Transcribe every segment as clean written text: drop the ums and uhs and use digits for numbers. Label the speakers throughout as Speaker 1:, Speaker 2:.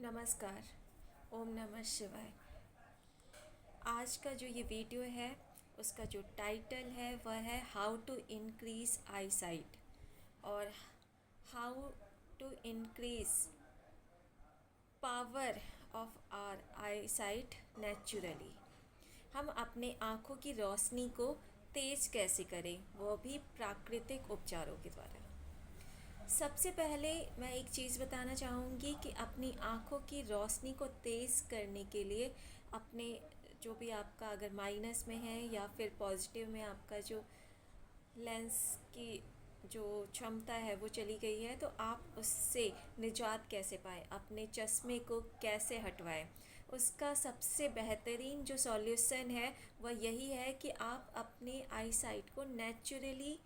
Speaker 1: नमस्कार। ओम नमः शिवाय। आज का जो ये वीडियो है उसका जो टाइटल है वह है how to increase eyesight और how to increase power of our eyesight naturally. हम अपने आँखों की रोशनी को तेज़ कैसे करें, वो भी प्राकृतिक उपचारों के द्वारा। सबसे पहले मैं एक चीज़ बताना चाहूँगी कि अपनी आँखों की रोशनी को तेज़ करने के लिए अपने जो भी आपका अगर माइनस में है या फिर पॉजिटिव में आपका जो लेंस की जो क्षमता है वो चली गई है, तो आप उससे निजात कैसे पाएँ, अपने चश्मे को कैसे हटवाएँ। उसका सबसे बेहतरीन जो सॉल्यूशन है वह यही है कि आप अपने आई साइट को नेचुरली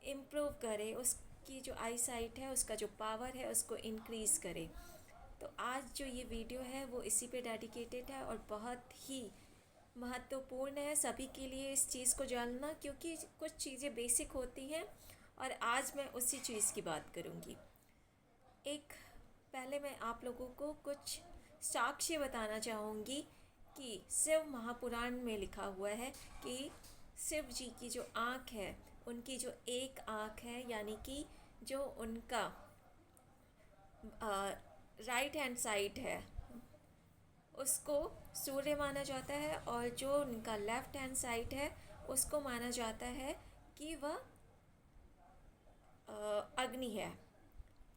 Speaker 1: इम्प्रूव करें, उसकी जो आई साइट है उसका जो पावर है उसको इंक्रीज़ करें। तो आज जो ये वीडियो है वो इसी पे डेडिकेटेड है और बहुत ही महत्वपूर्ण है सभी के लिए इस चीज़ को जानना, क्योंकि कुछ चीज़ें बेसिक होती हैं और आज मैं उसी चीज़ की बात करूँगी। एक पहले मैं आप लोगों को कुछ साक्ष्य बताना चाहूँगी कि शिव महापुराण में लिखा हुआ है कि शिव जी की जो आँख है, उनकी जो एक आँख है, यानी कि जो उनका राइट हैंड साइड है उसको सूर्य माना जाता है और जो उनका लेफ्ट हैंड साइड है उसको माना जाता है कि वह अग्नि है।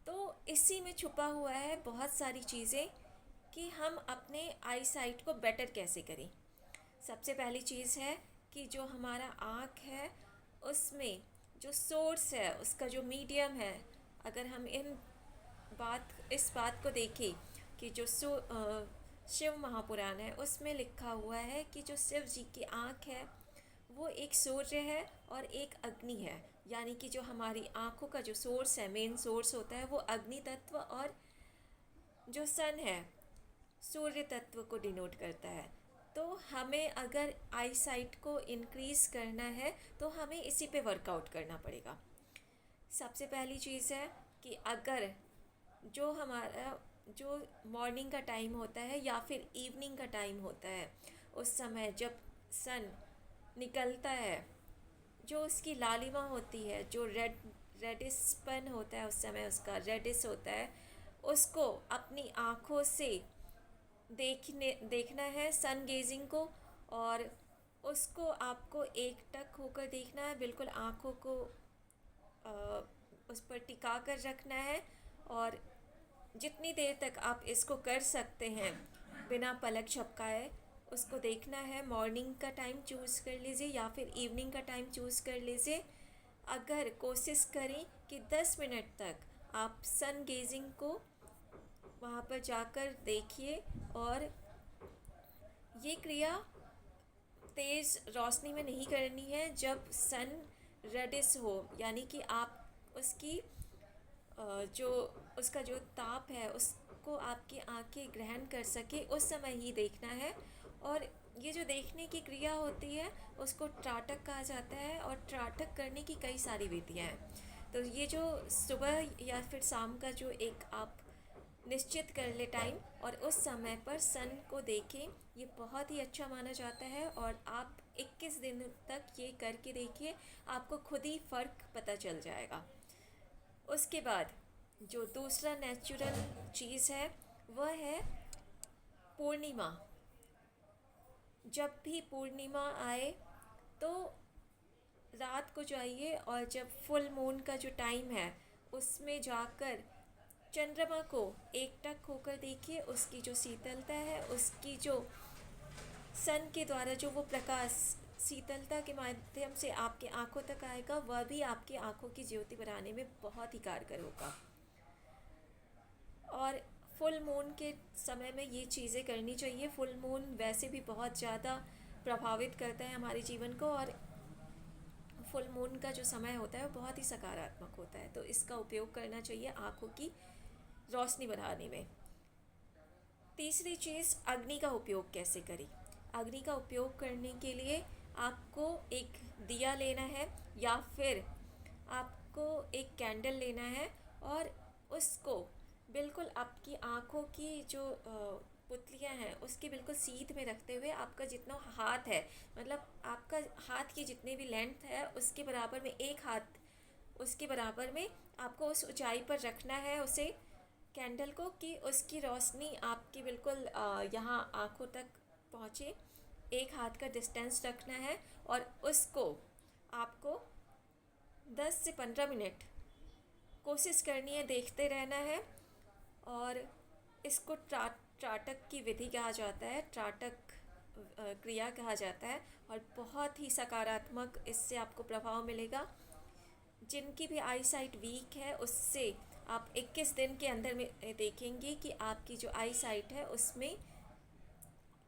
Speaker 1: तो इसी में छुपा हुआ है बहुत सारी चीज़ें कि हम अपने आई साइट को बेटर कैसे करें। सबसे पहली चीज़ है कि जो हमारा आँख है उसमें जो सोर्स है, उसका जो मीडियम है, अगर हम इस बात को देखें कि जो शिव महापुराण है उसमें लिखा हुआ है कि जो शिव जी की आँख है वो एक सूर्य है और एक अग्नि है, यानी कि जो हमारी आँखों का जो सोर्स है, मेन सोर्स होता है वो अग्नि तत्व, और जो सन है सूर्य तत्व को डिनोट करता है। तो हमें अगर आई साइट को इंक्रीज़ करना है तो हमें इसी पे वर्कआउट करना पड़ेगा। सबसे पहली चीज़ है कि अगर जो हमारा जो मॉर्निंग का टाइम होता है या फिर इवनिंग का टाइम होता है, उस समय जब सन निकलता है, जो उसकी लालिमा होती है, जो रेडिसपन होता है, उस समय उसका रेडिस होता है, उसको अपनी आँखों से देखना है, सन गेजिंग को। और उसको आपको एकटक होकर देखना है, बिल्कुल आँखों को उस पर टिका कर रखना है और जितनी देर तक आप इसको कर सकते हैं बिना पलक झपकाए उसको देखना है। मॉर्निंग का टाइम चूज़ कर लीजिए या फिर इवनिंग का टाइम चूज़ कर लीजिए। अगर कोशिश करें कि 10 मिनट तक आप सन गेजिंग को वहाँ पर जाकर देखिए, और ये क्रिया तेज़ रोशनी में नहीं करनी है। जब सन रेडिस हो, यानी कि आप उसकी जो उसका जो ताप है उसको आपकी आंखें ग्रहण कर सके, उस समय ही देखना है। और ये जो देखने की क्रिया होती है उसको त्राटक कहा जाता है, और त्राटक करने की कई सारी विधियाँ हैं। तो ये जो सुबह या फिर शाम का जो एक आप निश्चित कर ले टाइम और उस समय पर सन को देखें, ये बहुत ही अच्छा माना जाता है। और आप 21 दिन तक ये करके देखिए, आपको खुद ही फ़र्क पता चल जाएगा। उसके बाद जो दूसरा नेचुरल चीज़ है वह है पूर्णिमा। जब भी पूर्णिमा आए तो रात को जाइए और जब फुल मून का जो टाइम है उसमें जाकर चंद्रमा को एकटक होकर देखिए। उसकी जो शीतलता है, उसकी जो सन के द्वारा जो वो प्रकाश शीतलता के माध्यम से आपके आँखों तक आएगा, वह भी आपकी आँखों की ज्योति बढ़ाने में बहुत ही कारगर होगा। और फुल मून के समय में ये चीज़ें करनी चाहिए। फुल मून वैसे भी बहुत ज़्यादा प्रभावित करता है हमारे जीवन को, और फुल मून का जो समय होता है वो बहुत ही सकारात्मक होता है, तो इसका उपयोग करना चाहिए आँखों की रोशनी बढ़ाने में। तीसरी चीज़, अग्नि का उपयोग कैसे करें। अग्नि का उपयोग करने के लिए आपको एक दिया लेना है या फिर आपको एक कैंडल लेना है और उसको बिल्कुल आपकी आँखों की जो पुतलियाँ हैं उसकी बिल्कुल सीध में रखते हुए आपका जितना हाथ है, मतलब आपका हाथ की जितनी भी लेंथ है उसके बराबर में, एक हाथ उसके बराबर में आपको उस ऊंचाई पर रखना है उसे, कैंडल को, कि उसकी रोशनी आपकी बिल्कुल यहाँ आँखों तक पहुँचे। एक हाथ का डिस्टेंस रखना है और उसको आपको 10 से 15 मिनट कोशिश करनी है, देखते रहना है। और इसको त्राटक की विधि कहा जाता है, त्राटक क्रिया कहा जाता है। और बहुत ही सकारात्मक इससे आपको प्रभाव मिलेगा। जिनकी भी आई साइट वीक है उससे आप 21 दिन के अंदर में देखेंगे कि आपकी जो आई साइट है उसमें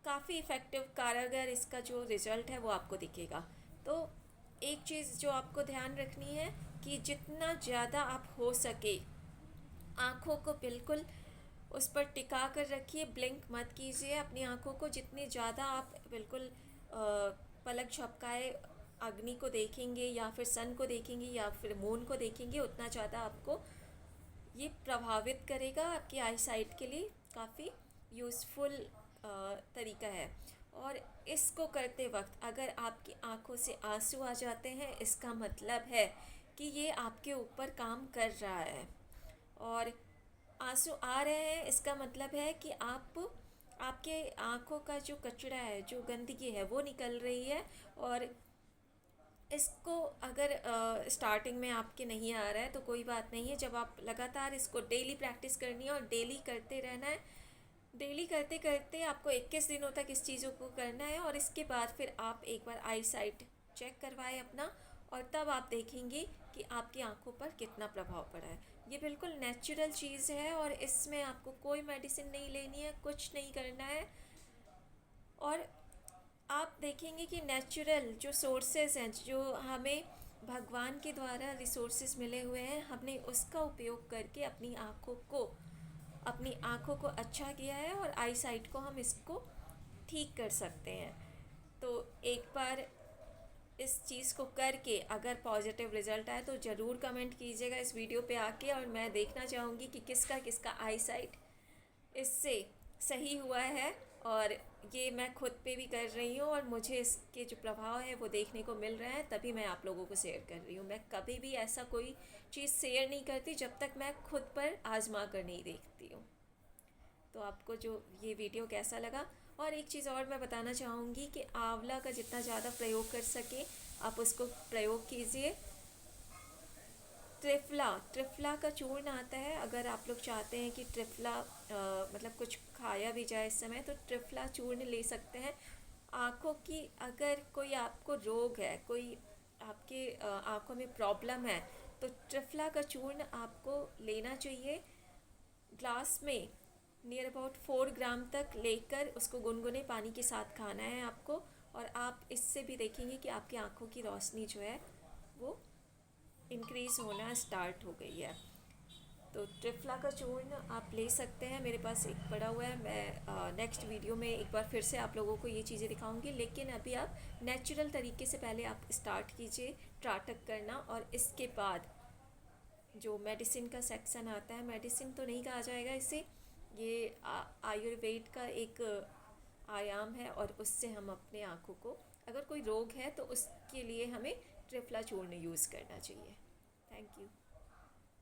Speaker 1: काफ़ी इफ़ेक्टिव, कारगर इसका जो रिज़ल्ट है वो आपको दिखेगा। तो एक चीज़ जो आपको ध्यान रखनी है कि जितना ज़्यादा आप हो सके आँखों को बिल्कुल उस पर टिका कर रखिए, ब्लिंक मत कीजिए अपनी आँखों को। जितनी ज़्यादा आप बिल्कुल पलक झपकाए अग्नि को देखेंगे या फिर सन को देखेंगे या फिर मून को देखेंगे, उतना ज़्यादा आपको ये प्रभावित करेगा। आपकी आई साइट के लिए काफ़ी यूज़फुल तरीका है। और इसको करते वक्त अगर आपकी आंखों से आंसू आ जाते हैं, इसका मतलब है कि ये आपके ऊपर काम कर रहा है। और आंसू आ रहे हैं इसका मतलब है कि आपके आँखों का जो कचरा है, जो गंदगी है वो निकल रही है। और इसको अगर स्टार्टिंग में आपके नहीं आ रहा है तो कोई बात नहीं है, जब आप लगातार इसको डेली प्रैक्टिस करनी है और डेली करते रहना है। डेली करते करते आपको 21 दिनों तक इस चीज़ों को करना है। और इसके बाद फिर आप एक बार आई साइट चेक करवाएं अपना, और तब आप देखेंगे कि आपकी आंखों पर कितना प्रभाव पड़ा है। ये बिल्कुल नेचुरल चीज़ है और इसमें आपको कोई मेडिसिन नहीं लेनी है, कुछ नहीं करना है। और आप देखेंगे कि नेचुरल जो सोर्सेज हैं, जो हमें भगवान के द्वारा रिसोर्सेज मिले हुए हैं, हमने उसका उपयोग करके अपनी आँखों को अच्छा किया है और आई साइट को हम इसको ठीक कर सकते हैं। तो एक बार इस चीज़ को करके अगर पॉजिटिव रिज़ल्ट आए तो ज़रूर कमेंट कीजिएगा इस वीडियो पे आके, और मैं देखना चाहूँगी कि किसका किसका आई साइट इससे सही हुआ है। और ये मैं खुद पे भी कर रही हूँ और मुझे इसके जो प्रभाव है वो देखने को मिल रहा है, तभी मैं आप लोगों को शेयर कर रही हूँ। मैं कभी भी ऐसा कोई चीज़ शेयर नहीं करती जब तक मैं खुद पर आजमा कर नहीं देखती हूँ। तो आपको जो ये वीडियो कैसा लगा। और एक चीज़ और मैं बताना चाहूँगी कि आंवला का जितना ज़्यादा प्रयोग कर सके आप उसको प्रयोग कीजिए। त्रिफला त्रिफला का चूर्ण आता है, अगर आप लोग चाहते हैं कि त्रिफला मतलब कुछ खाया भी जाए इस समय, तो त्रिफला चूर्ण ले सकते हैं। आँखों की अगर कोई आपको रोग है, कोई आपके आँखों में प्रॉब्लम है, तो त्रिफला का चूर्ण आपको लेना चाहिए। ग्लास में नियर अबाउट 4 ग्राम तक लेकर उसको गुनगुने पानी के साथ खाना है आपको। और आप इससे भी देखेंगे कि आपकी आँखों की रोशनी जो है वो इंक्रीज़ होना स्टार्ट हो गई है। तो त्रिफला का चूर्ण आप ले सकते हैं, मेरे पास एक पड़ा हुआ है। मैं नेक्स्ट वीडियो में एक बार फिर से आप लोगों को ये चीज़ें दिखाऊंगी, लेकिन अभी आप नेचुरल तरीके से पहले आप स्टार्ट कीजिए त्राटक करना। और इसके बाद जो मेडिसिन का सेक्शन आता है, मेडिसिन तो नहीं कहा जाएगा इसे, ये आयुर्वेद का एक आयाम है। और उससे हम अपने आँखों को, अगर कोई रोग है तो उसके लिए हमें त्रिफला चूर्ण यूज़ करना चाहिए। Thank you.